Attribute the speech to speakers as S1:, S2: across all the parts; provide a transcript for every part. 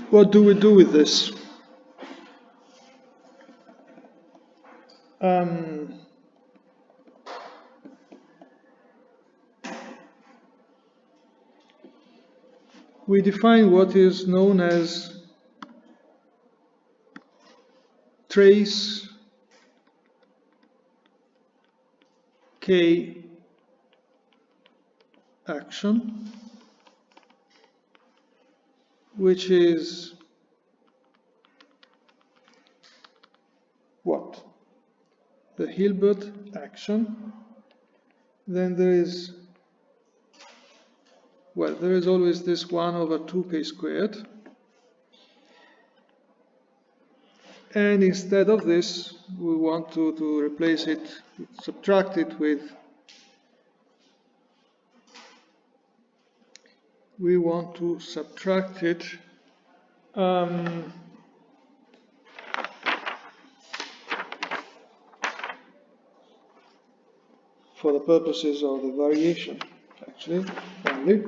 S1: what do we do with this? We define what is known as trace K action, which is what? The Hilbert action. Then there is, well, there is always this 1 over 2k squared. And instead of this, we want to replace it, subtract it with, we want to subtract it for the purposes of the variation, actually, only.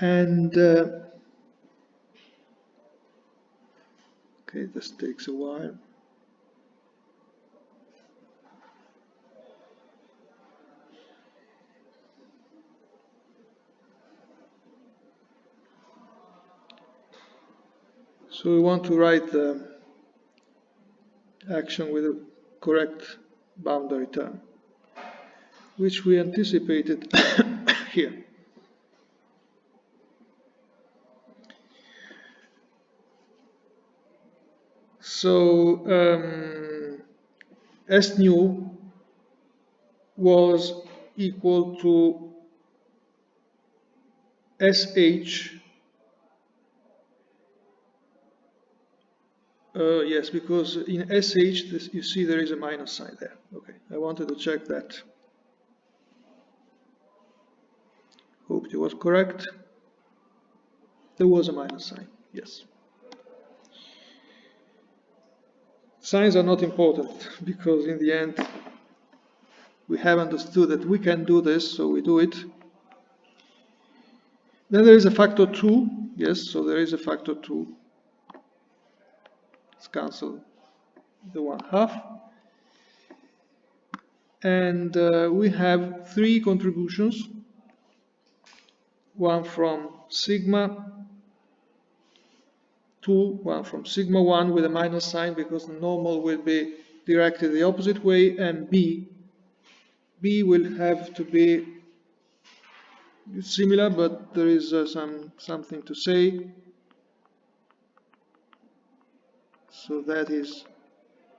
S1: And okay, this takes a while. So we want to write the action with a correct boundary term, which we anticipated here. So S nu was equal to SH. Yes, because in SH, this, you see there is a minus sign there. Okay, I wanted to check that. Hope it was correct. There was a minus sign, yes. Signs are not important, because in the end, we have understood that we can do this, so we do it. Then there is a factor 2, yes, so there is a factor 2. Let's cancel the 1/2. And we have 3 contributions. One from sigma 2, one from sigma 1 with a minus sign because the normal will be directed the opposite way, and B will have to be similar, but there is something to say. So that is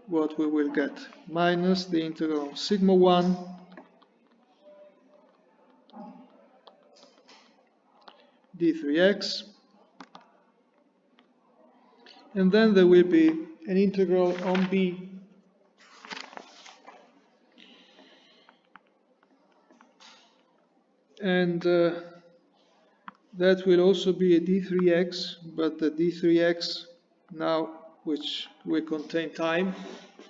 S1: what we will get, minus the integral of sigma 1 d3x, and then there will be an integral on B and that will also be a d3x, but the d3x now, which will contain time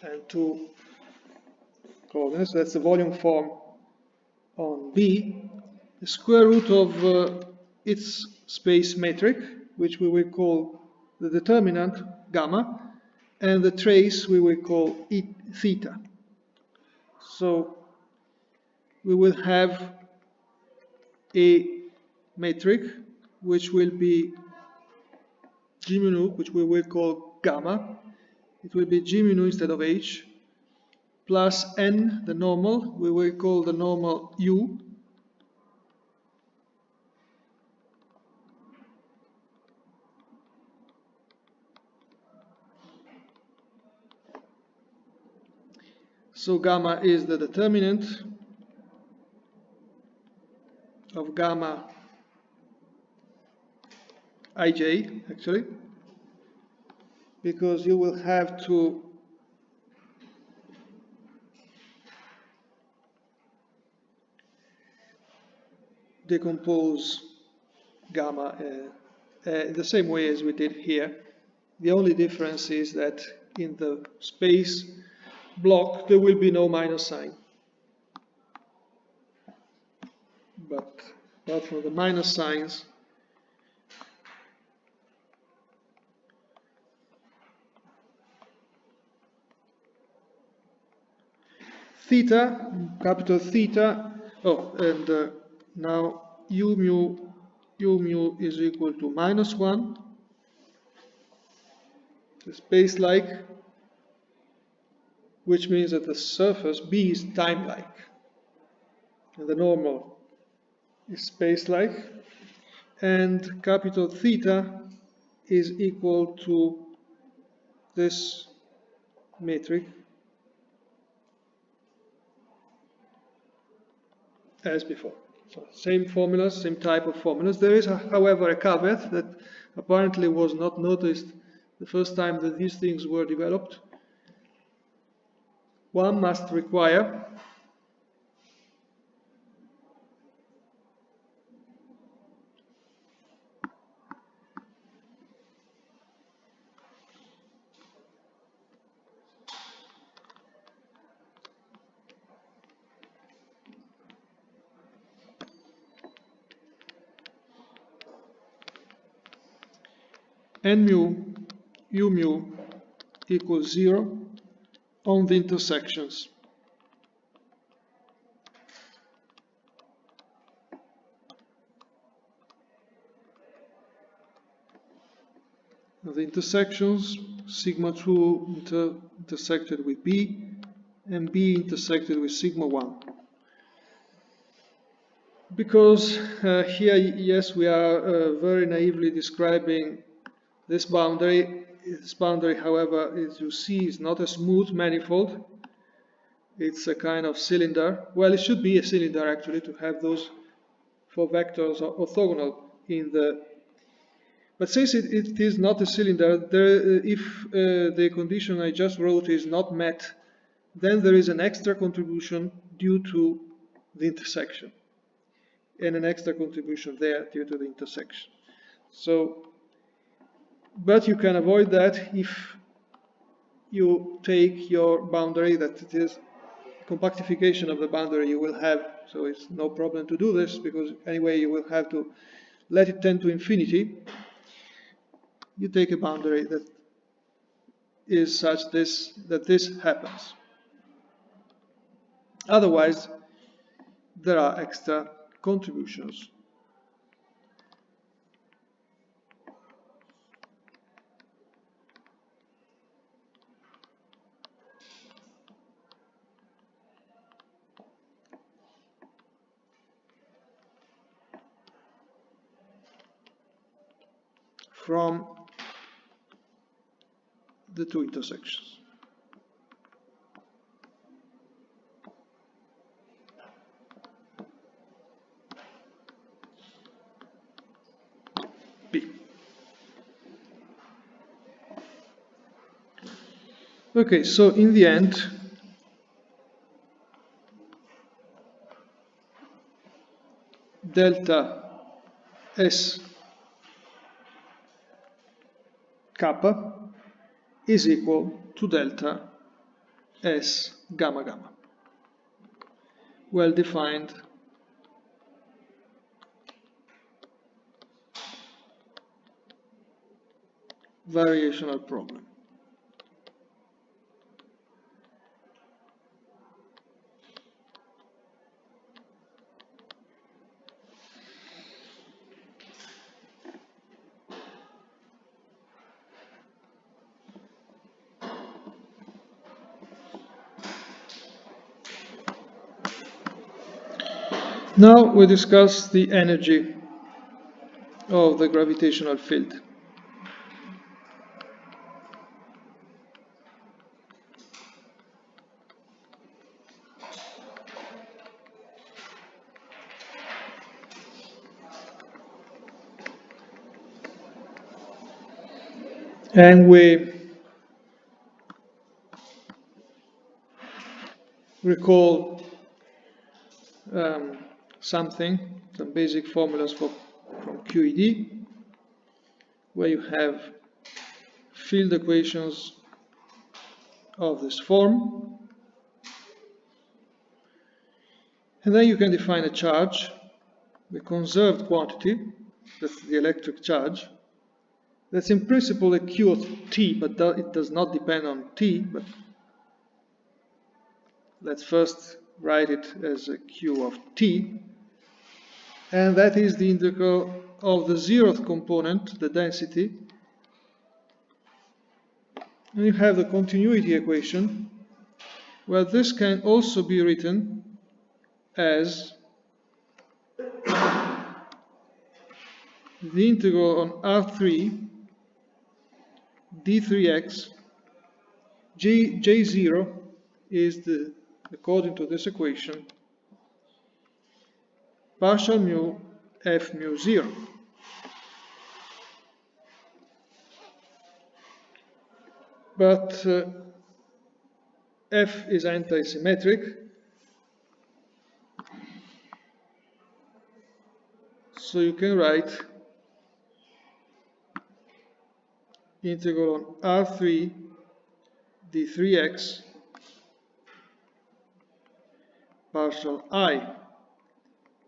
S1: and 2 coordinates, that's the volume form on B, the square root of its space metric, which we will call the determinant, gamma, and the trace we will call theta. So we will have a metric which will be G mu nu, which we will call gamma. It will be G mu nu instead of H, plus n, the normal, we will call the normal U, so gamma is the determinant of gamma ij, actually, because you will have to decompose gamma in the same way as we did here. The only difference is that in the space block there will be no minus sign. but apart from the minus signs, theta, capital theta, and now u mu is equal to -1, the space-like, which means that the surface B is time-like, and the normal is space-like, and capital theta is equal to this metric as before. So same formulas, same type of formulas. There is, however, a caveat that apparently was not noticed the first time that these things were developed. One must require n mu, u mu equals 0 on the intersections. The intersections, sigma 2 intersected with B, and B intersected with sigma 1. Because here, yes, we are very naively describing this boundary. This boundary, however, as you see, is not a smooth manifold. It's a kind of cylinder. Well, it should be a cylinder, actually, to have those four vectors orthogonal in the... But since it is not a cylinder, if the condition I just wrote is not met, then there is an extra contribution due to the intersection, and an extra contribution there due to the intersection. So, but you can avoid that if you take your boundary, that it is compactification of the boundary you will have. So it's no problem to do this, because anyway you will have to let it tend to infinity. You take a boundary that is such that this happens. Otherwise, there are extra contributions. From the two intersections. B. Okay, so in the end, delta S kappa is equal to delta S gamma gamma. Well-defined variational problem. Now we discuss the energy of the gravitational field. And we recall some basic formulas from QED, where you have field equations of this form, and then you can define a charge the conserved quantity, that's the electric charge. That's in principle a Q of t, but it does not depend on t. But let's first write it as a Q of t. And that is the integral of the zeroth component, the density. And you have the continuity equation, where this can also be written as the integral on R3 d3x J0 is according to this equation, partial mu f mu 0. But f is anti-symmetric, so you can write integral on R3 d3x partial I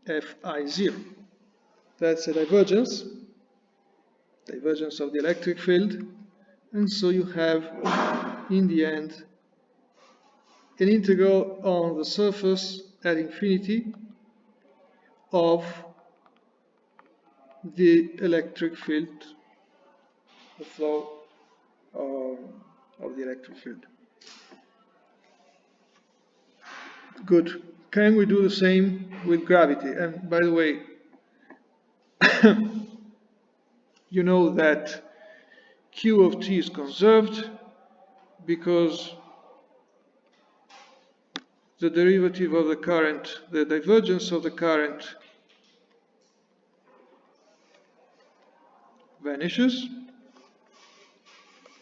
S1: fi0. That's a divergence of the electric field, and so you have in the end an integral on the surface at infinity of the electric field, the flow of the electric field. Good. Can we do the same with gravity? And by the way, you know that Q of t is conserved because the derivative of the current, the divergence of the current, vanishes,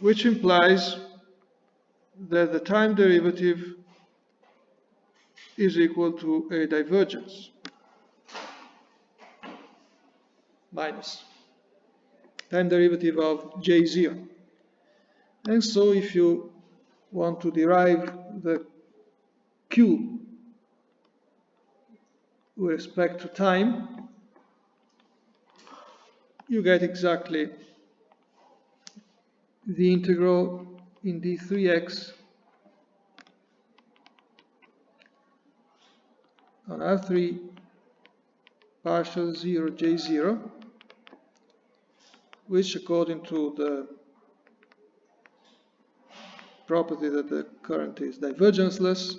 S1: which implies that the time derivative is equal to a divergence minus time derivative of J0. And so if you want to derive the Q with respect to time, you get exactly the integral in d3x on R3 partial 0 J0, which according to the property that the current is divergenceless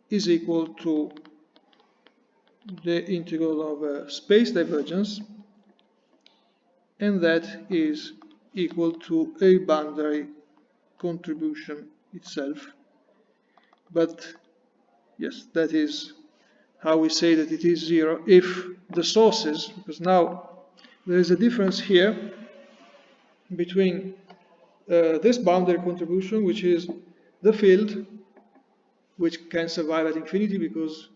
S1: is equal to the integral of space divergence, and that is equal to a boundary contribution itself. But yes, that is how we say that it is zero if the sources, because now there is a difference here between this boundary contribution, which is the field, which can survive at infinity because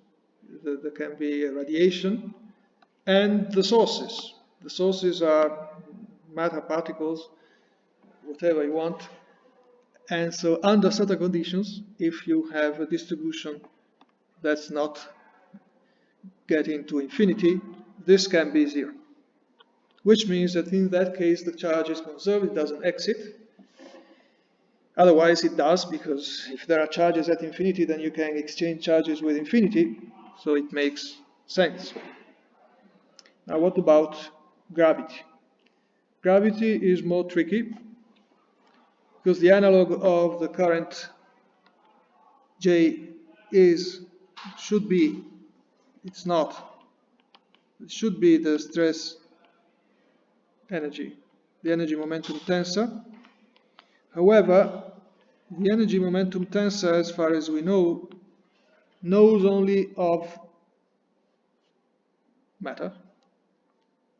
S1: there can be radiation, and the sources. The sources are matter particles, whatever you want. And so under certain conditions, if you have a distribution that's not getting to infinity, this can be zero. Which means that in that case the charge is conserved, it doesn't exit. Otherwise it does, because if there are charges at infinity, then you can exchange charges with infinity, so it makes sense. Now what about gravity? Gravity is more tricky, because the analog of the current J should be the stress energy, the energy momentum tensor. However, the energy momentum tensor, as far as we know, knows only of matter,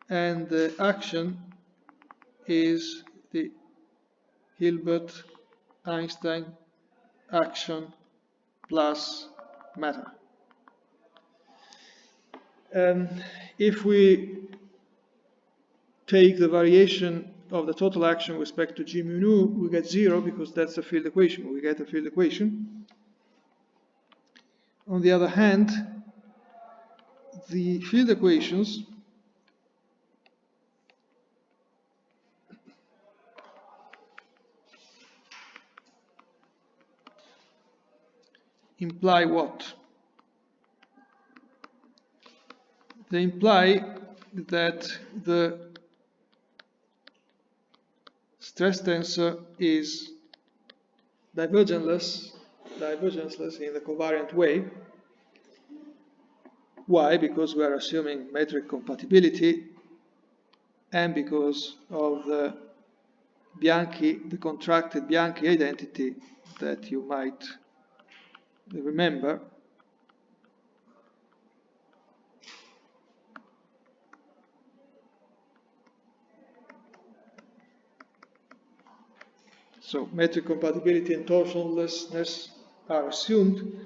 S1: and the action is the Hilbert-Einstein action plus matter. If we take the variation of the total action with respect to g mu nu, we get zero, because that's a field equation. We get a field equation. On the other hand, the field equations imply what? They imply that the stress tensor is divergenceless in the covariant way. Why? Because we are assuming metric compatibility and because of the contracted Bianchi identity that you might remember. So metric compatibility and torsionlessness are assumed.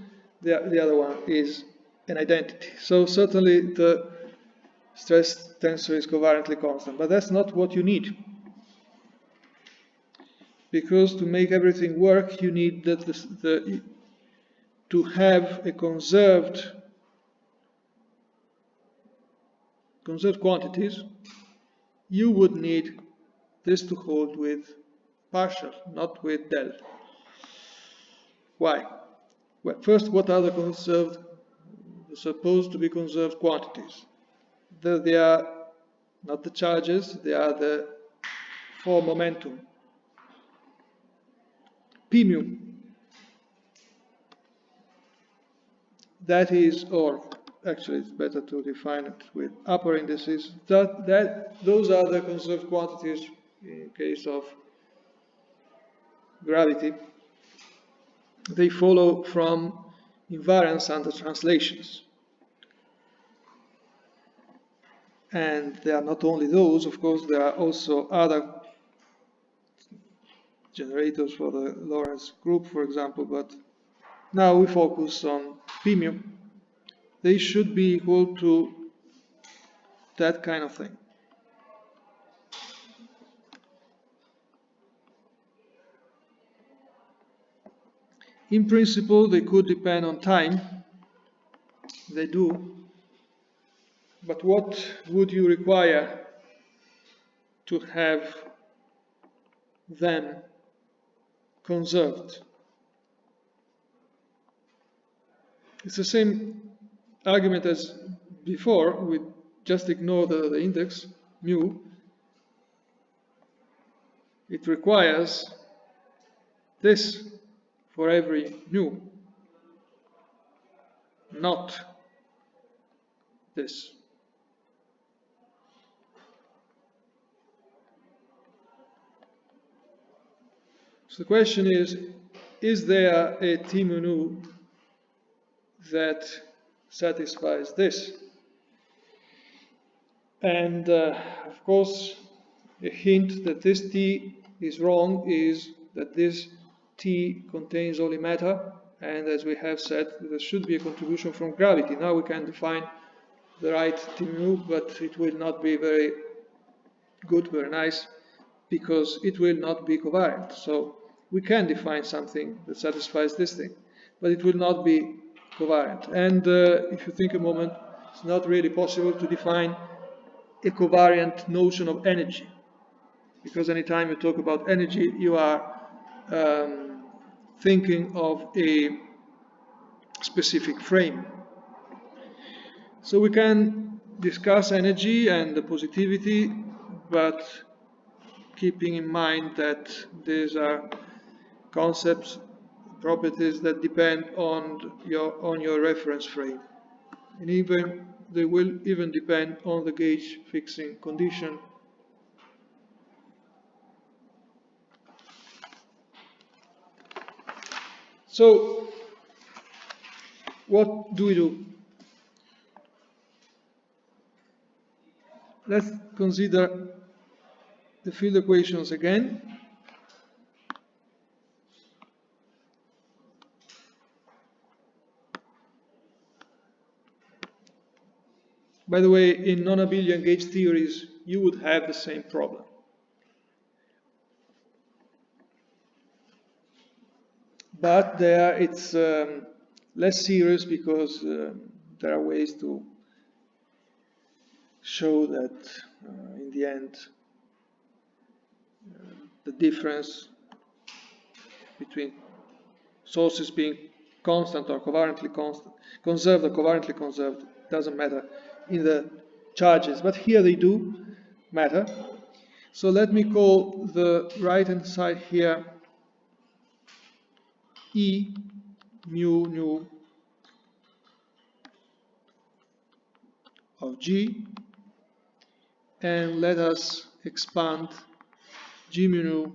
S1: The other one is an identity. So certainly the stress tensor is covariantly constant, but that's not what you need. Because to make everything work, you need to have a conserved quantities. You would need this to hold with partial, not with del. Why? Well, first, what are the supposed to be conserved quantities? They are not the charges, they are the for momentum. P mu. That is, or actually it's better to define it with upper indices. Those are the conserved quantities in case of gravity. They follow from invariance under translations. And there are not only those, of course, there are also other generators for the Lorentz group, for example, but now we focus on P mu. They should be equal to that kind of thing. In principle, they could depend on time. They do. But what would you require to have them conserved? It's the same argument as before. We just ignore the index, mu. It requires this for every mu, not this. So the question is there a T mu nu that satisfies this? And of course, a hint that this T is wrong is that this T contains only matter, and as we have said, there should be a contribution from gravity. Now we can define the right T mu, but it will not be very good, very nice, because it will not be covariant. So we can define something that satisfies this thing, but it will not be covariant. And if you think a moment, it's not really possible to define a covariant notion of energy, because anytime you talk about energy, you are thinking of a specific frame. So we can discuss energy and the positivity, but keeping in mind that these are concepts, properties that depend on your reference frame. And even they will even depend on the gauge fixing condition. So what do we do? Let's consider the field equations again. By the way, in non-abelian gauge theories, you would have the same problem. But there it's less serious because there are ways to show that in the end the difference between sources being constant or covariantly conserved or covariantly conserved doesn't matter in the charges, but here they do matter. So let me call the right hand side here E mu nu of G, and let us expand G mu nu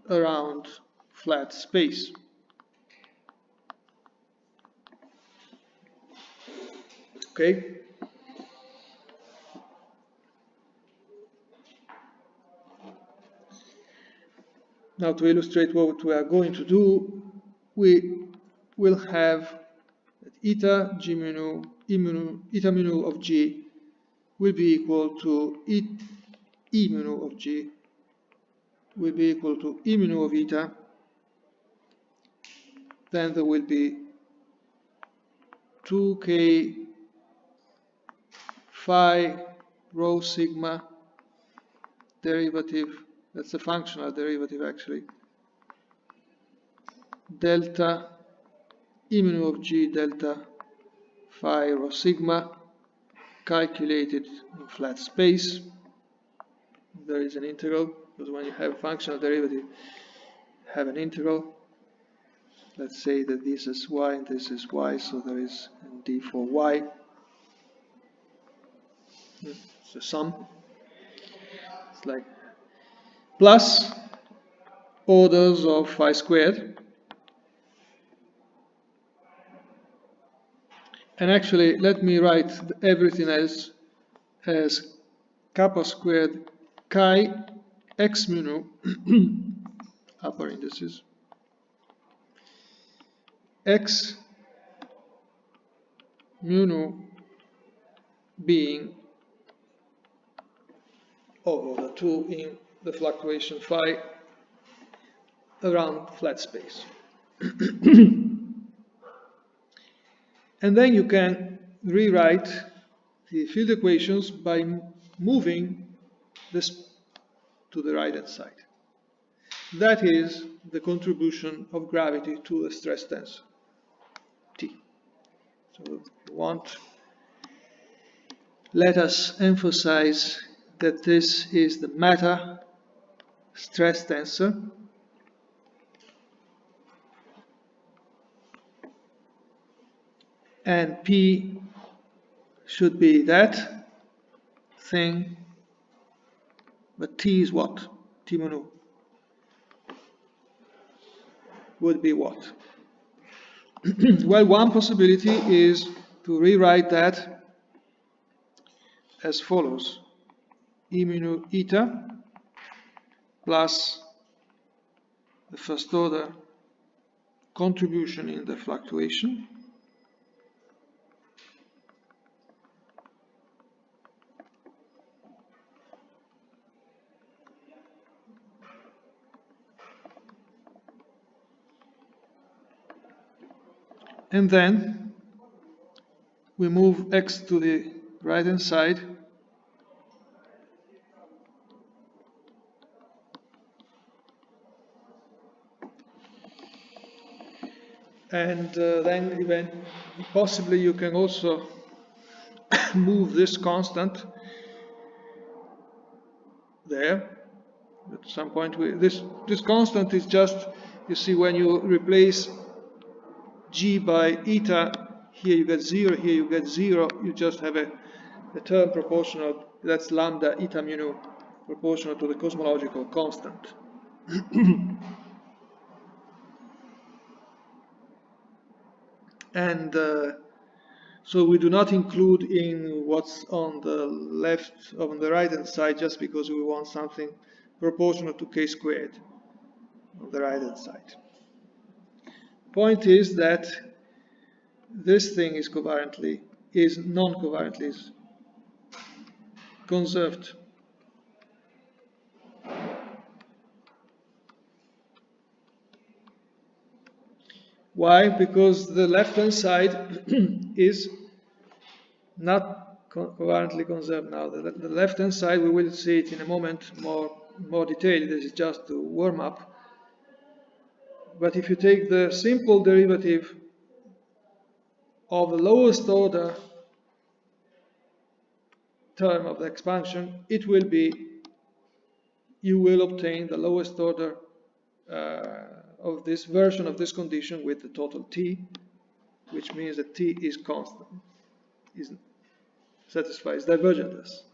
S1: around flat space. Okay? Now to illustrate what we are going to do, we will have eta G mu nu, eta mu nu of G will be equal to E mu nu of G will be equal to E mu nu of eta. Then there will be 2k phi rho sigma derivative, that's a functional derivative actually, delta E mu nu of G delta phi rho sigma calculated in flat space. There is an integral, because when you have a functional derivative, have an integral. Let's say that this is y and this is y, so there is d for y. It's a sum. It's like plus orders of phi squared. And actually, let me write everything else as kappa squared chi x mu nu upper indices x mu nu being over 2 in the fluctuation phi around flat space. And then you can rewrite the field equations by moving this to the right hand side. That is the contribution of gravity to the stress tensor T. So if you want, let us emphasize that this is the matter stress tensor, and P should be that thing, but T is what? T mu nu would be what? Well, one possibility is to rewrite that as follows: E mu nu eta plus the first order contribution in the fluctuation and then we move x to the right hand side, and then possibly you can also move this constant there. At some point, this constant is just, you see, when you replace G by eta, here you get 0, here you get 0, you just have a term proportional, that's lambda eta mu nu, proportional to the cosmological constant. And so we do not include in what's on the left, on the right hand side, just because we want something proportional to k squared on the right hand side. Point is that this thing is non-covariantly conserved. Why? Because the left-hand side is not covariantly conserved now. The left-hand side, we will see it in a moment more detailed. This is just to warm up. But if you take the simple derivative of the lowest order term of the expansion, it will be, you will obtain the lowest order of this version of this condition with the total t, which means that t is constant, satisfies divergenceless.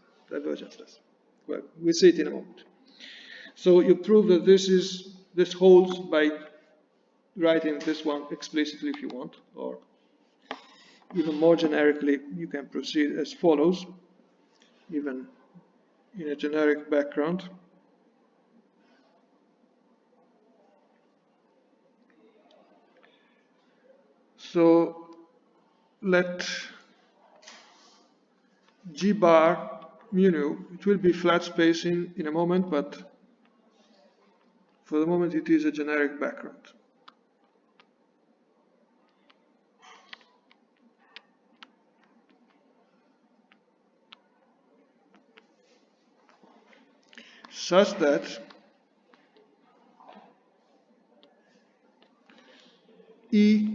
S1: Well, we'll see it in a moment. So you prove that this holds by writing this one explicitly if you want, or even more generically, you can proceed as follows, even in a generic background. So let G bar mu nu, it will be flat space in a moment, but for the moment it is a generic background. Such that E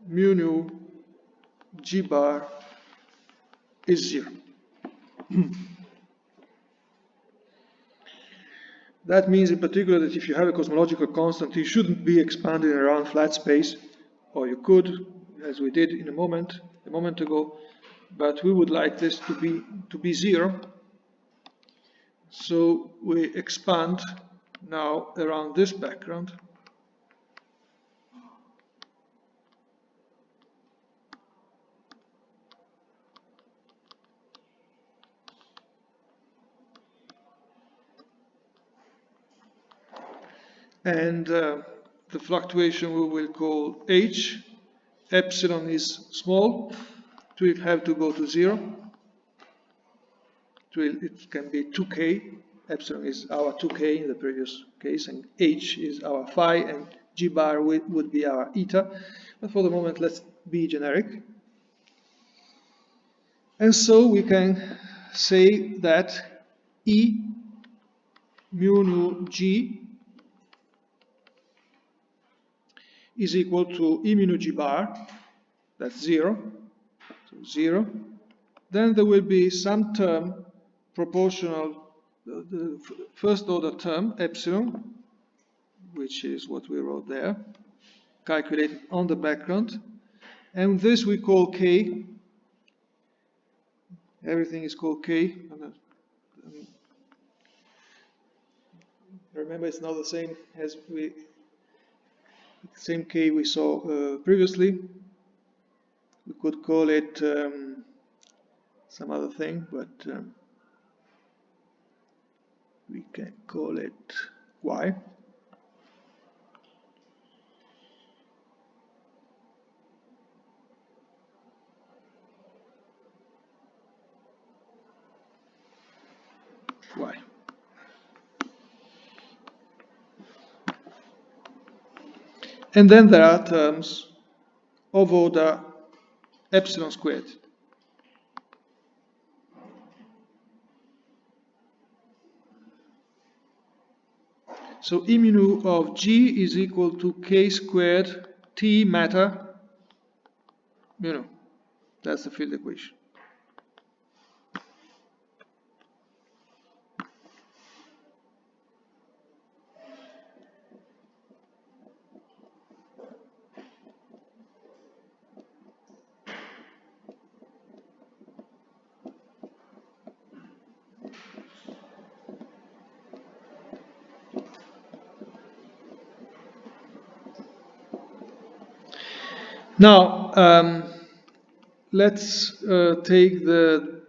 S1: mu nu G bar is 0. That means in particular that if you have a cosmological constant, you shouldn't be expanding around flat space, or you could, as we did in a moment ago, but we would like this to be 0. So we expand now around this background. And the fluctuation we will call h. Epsilon is small. It will have to go to 0. It can be 2k. Epsilon is our 2k in the previous case, and h is our phi, and g bar would be our eta. But for the moment, let's be generic. And so we can say that E mu nu G is equal to E mu nu G bar, that's 0, so 0. Then there will be some term proportional, the first order term, epsilon, which is what we wrote there, calculated on the background. And this we call K. Everything is called K. Remember, it's not the same as same K we saw previously. We could call it some other thing, but we can call it Y. Y. And then there are terms of order epsilon squared. So E mu nu of G is equal to K squared T matter mu nu. That's the field equation. Now, let's take the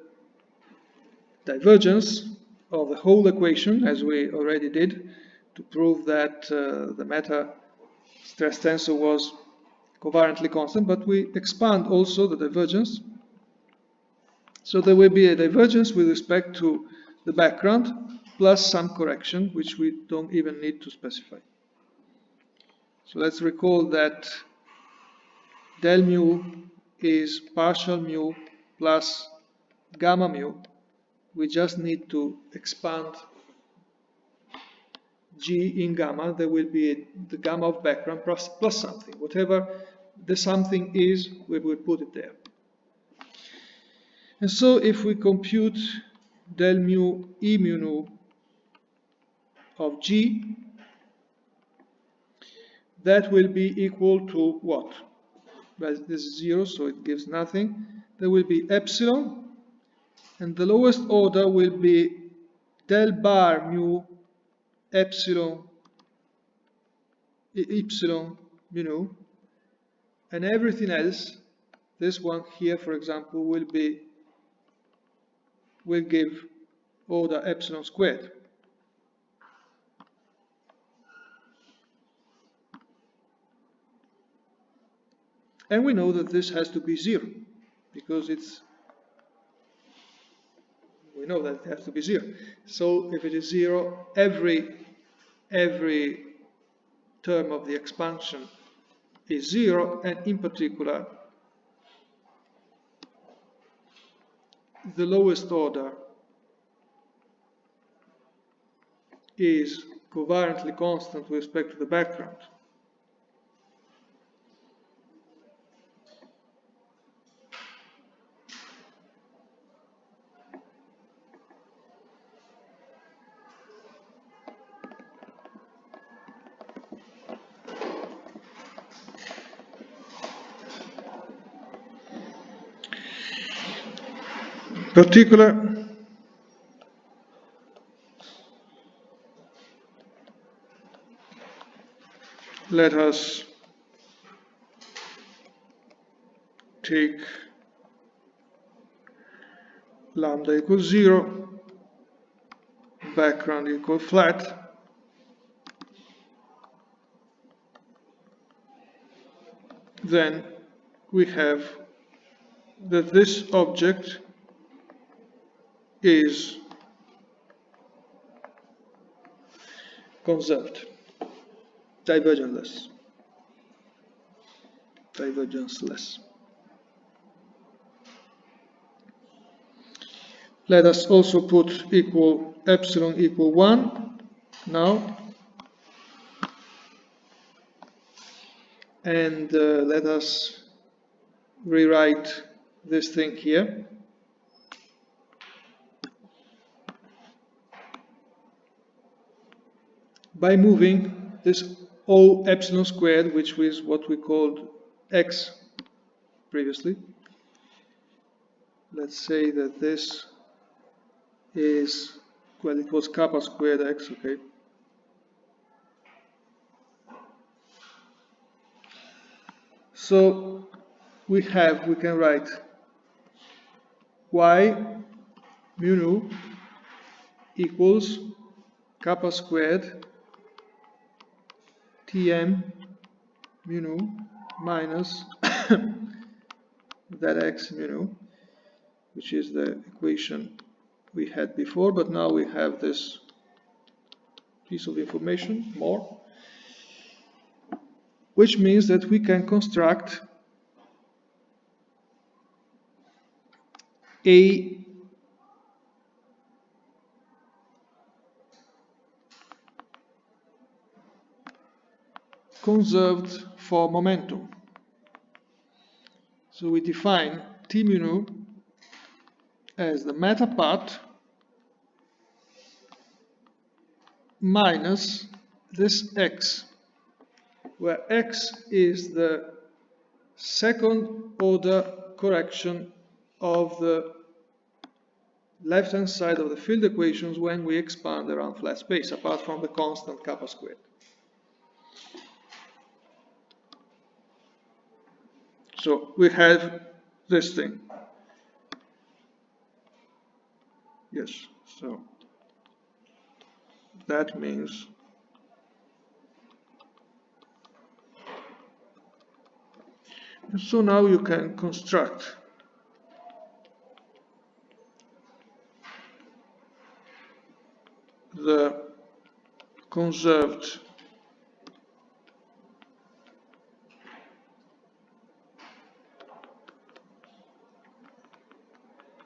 S1: divergence of the whole equation, as we already did, to prove that the matter stress tensor was covariantly constant, but we expand also the divergence. So there will be a divergence with respect to the background, plus some correction, which we don't even need to specify. So let's recall that del mu is partial mu plus gamma mu, we just need to expand G in gamma. There will be the gamma of background plus something. Whatever the something is, we will put it there. And so if we compute del mu E mu nu of G, that will be equal to what? Well, this is 0, so it gives nothing. There will be epsilon, and the lowest order will be del bar mu epsilon mu nu, and everything else, this one here, for example, will give order epsilon squared. And we know that this has to be 0, because we know that it has to be 0. So if it is 0, every term of the expansion is 0, and in particular, the lowest order is covariantly constant with respect to the background. Particular, let us take lambda equals 0, background equals flat, then we have that this object is conserved, divergenceless. Let us also put epsilon equal 1 now, and let us rewrite this thing here. By moving this O epsilon squared, which is what we called x previously. Let's say that this is, well, it was kappa squared x, okay. So we can write y mu nu equals kappa squared Tm mu nu minus that x mu nu, which is the equation we had before, but now we have this piece of information more, which means that we can construct a conserved for momentum. So we define T mu nu as the matter part minus this x, where x is the second order correction of the left-hand side of the field equations when we expand around flat space, apart from the constant kappa squared. So we have this thing. Yes, so that means so now you can construct the conserved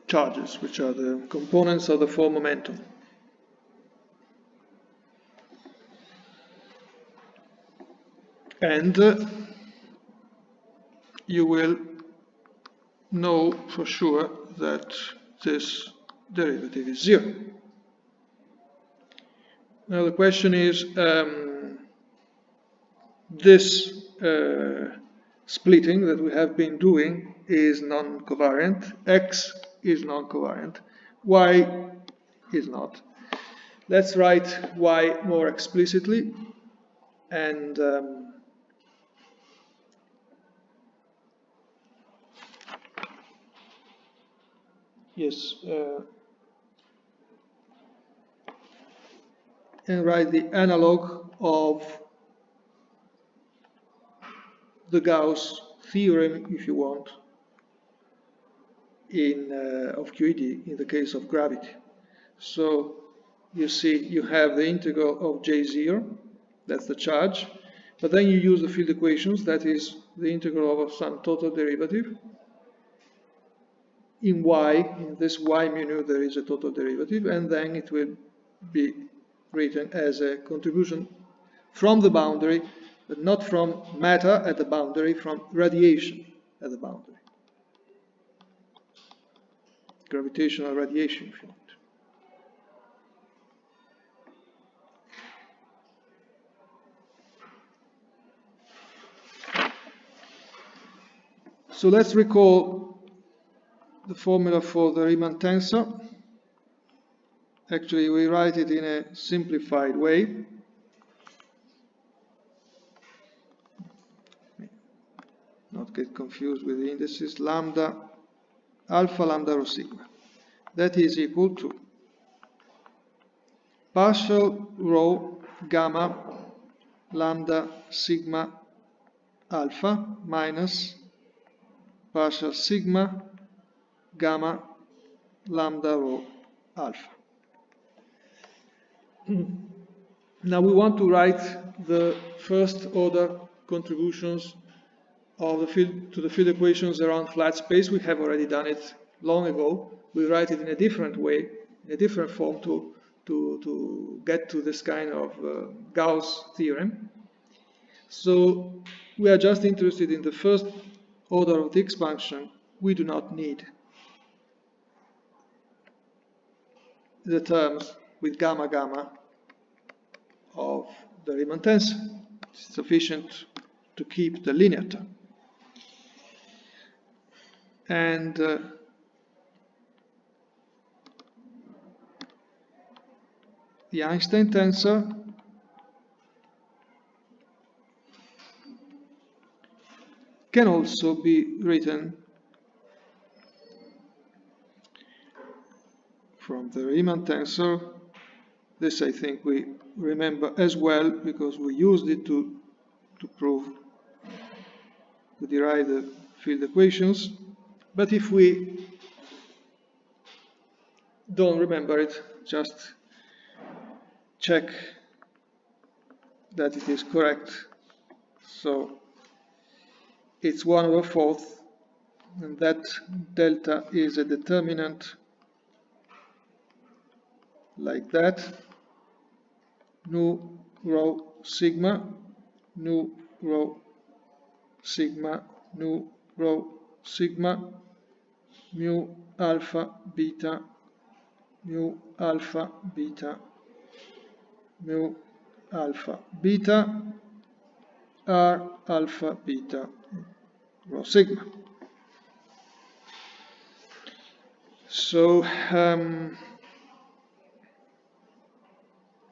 S1: charges, which are the components of the form momentum. And you will know for sure that this derivative is 0. Now the question is, this splitting that we have been doing is non-covariant. X is non-covariant. Y is not. Let's write Y more explicitly. And yes, and write the analog of the Gauss theorem, if you want, of QED in the case of gravity. So you see you have the integral of J0, that's the charge, but then you use the field equations, that is the integral of some total derivative. In Y, in this Y mu nu, there is a total derivative, and then it will be written as a contribution from the boundary, but not from matter at the boundary, from radiation at the boundary. Gravitational radiation, if you want. So let's recall the formula for the Riemann tensor. Actually, we write it in a simplified way. Not get confused with the indices. Lambda, alpha lambda rho sigma. That is equal to partial rho gamma lambda sigma alpha minus partial sigma gamma lambda rho alpha. Now we want to write the first order contributions of the field to the field equations around flat space. We have already done it long ago. We write it in a different way, in a different form to get to this kind of Gauss theorem. So we are just interested in the first order of the expansion. We do not need the terms with gamma gamma of the Riemann tensor. It's sufficient to keep the linear term. And the Einstein tensor can also be written from the Riemann tensor. This I think we remember as well because we used it to derive the field equations. But if we don't remember it, just check that it is correct. So it's 1/4, and that delta is a determinant like that. Nu rho sigma, nu rho sigma, nu rho sigma, mu alpha beta, mu alpha beta, mu alpha beta, r alpha beta rho sigma. So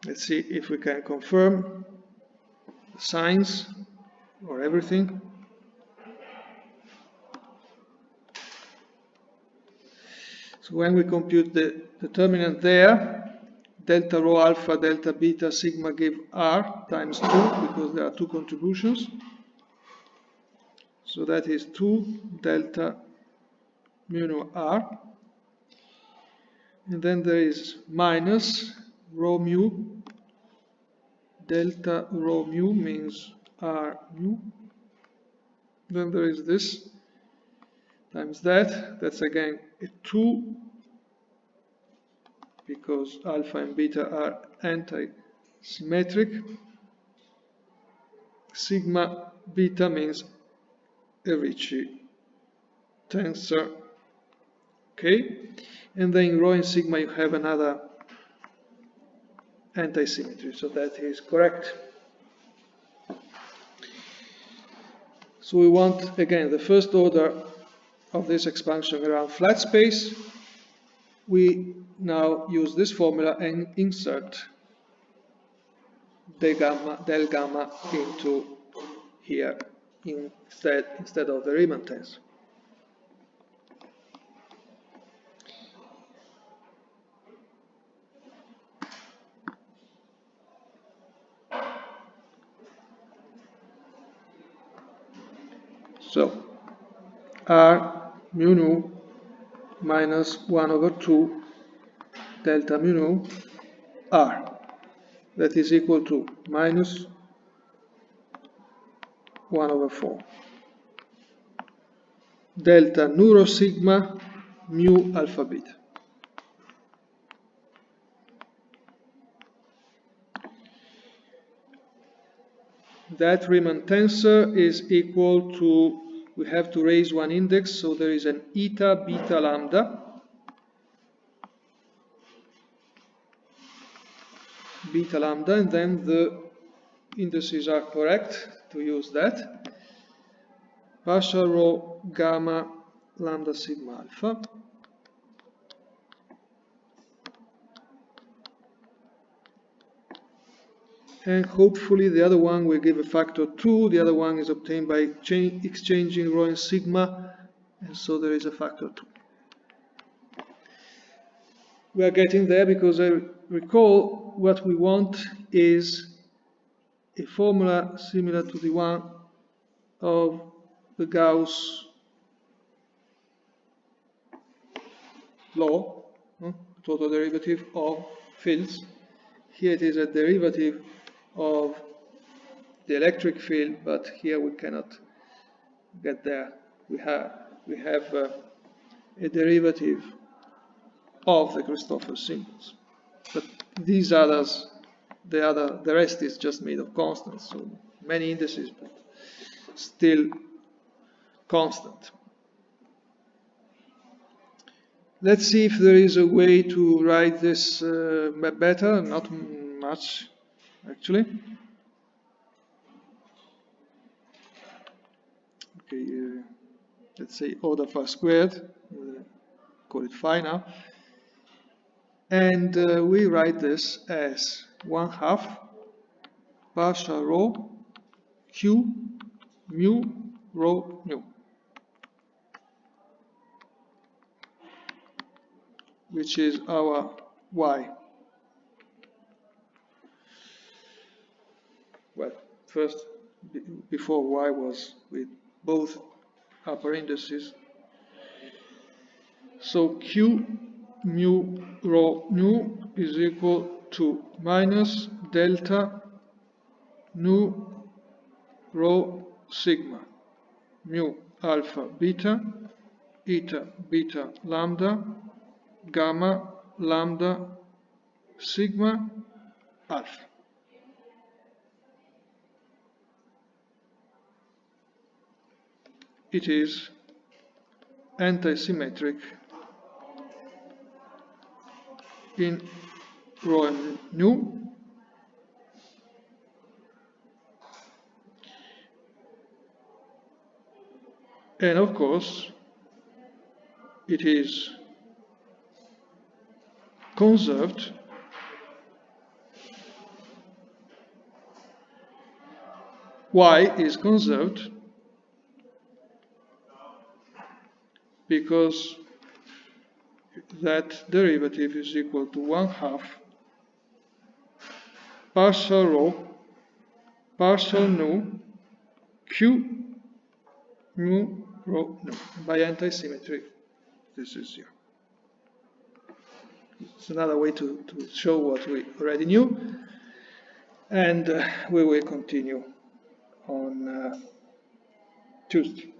S1: let's see if we can confirm the signs or everything. So when we compute the determinant there, delta rho alpha, delta beta, sigma give r times 2, because there are two contributions. So that is 2 delta mu nu r. And then there is minus rho mu. Delta rho mu means r mu. Then there is this times that. That's again a 2 because alpha and beta are anti-symmetric. Sigma beta means a Ricci tensor. Okay? And then in rho and sigma you have another anti-symmetry, so that is correct. So we want, again, the first order of this expansion around flat space. We now use this formula and insert del gamma into here instead of the Riemann tensor. So R mu nu minus 1 over 2 delta mu nu R. That is equal to minus 1 over 4 delta nu rho sigma mu alpha beta. That Riemann tensor is equal to, we have to raise one index, so there is an eta beta lambda. Beta lambda, and then the indices are correct to use that. Partial rho gamma lambda sigma alpha. And hopefully the other one will give a factor 2. The other one is obtained by exchanging rho and sigma, and so there is a factor 2. We are getting there because I recall what we want is a formula similar to the one of the Gauss law, total derivative of fields. Here it is a derivative of the electric field, but here we cannot get there. We have a derivative of the Christoffel symbols, but these others, the rest is just made of constants, so many indices, but still constant. Let's see if there is a way to write this better. Not much, actually. Okay, let's say order phi squared. Call it phi now. And we write this as 1/2 partial rho q mu rho nu, which is our y. Well, first, before y was with both upper indices. So q mu rho nu is equal to minus delta nu rho sigma mu alpha beta eta beta lambda gamma lambda sigma alpha. It is anti-symmetric in rho and nu, and of course it is conserved y is conserved because that derivative is equal to 1/2 partial rho partial nu q mu rho nu. By anti-symmetry, this is 0. It's another way to show what we already knew, and we will continue on Tuesday.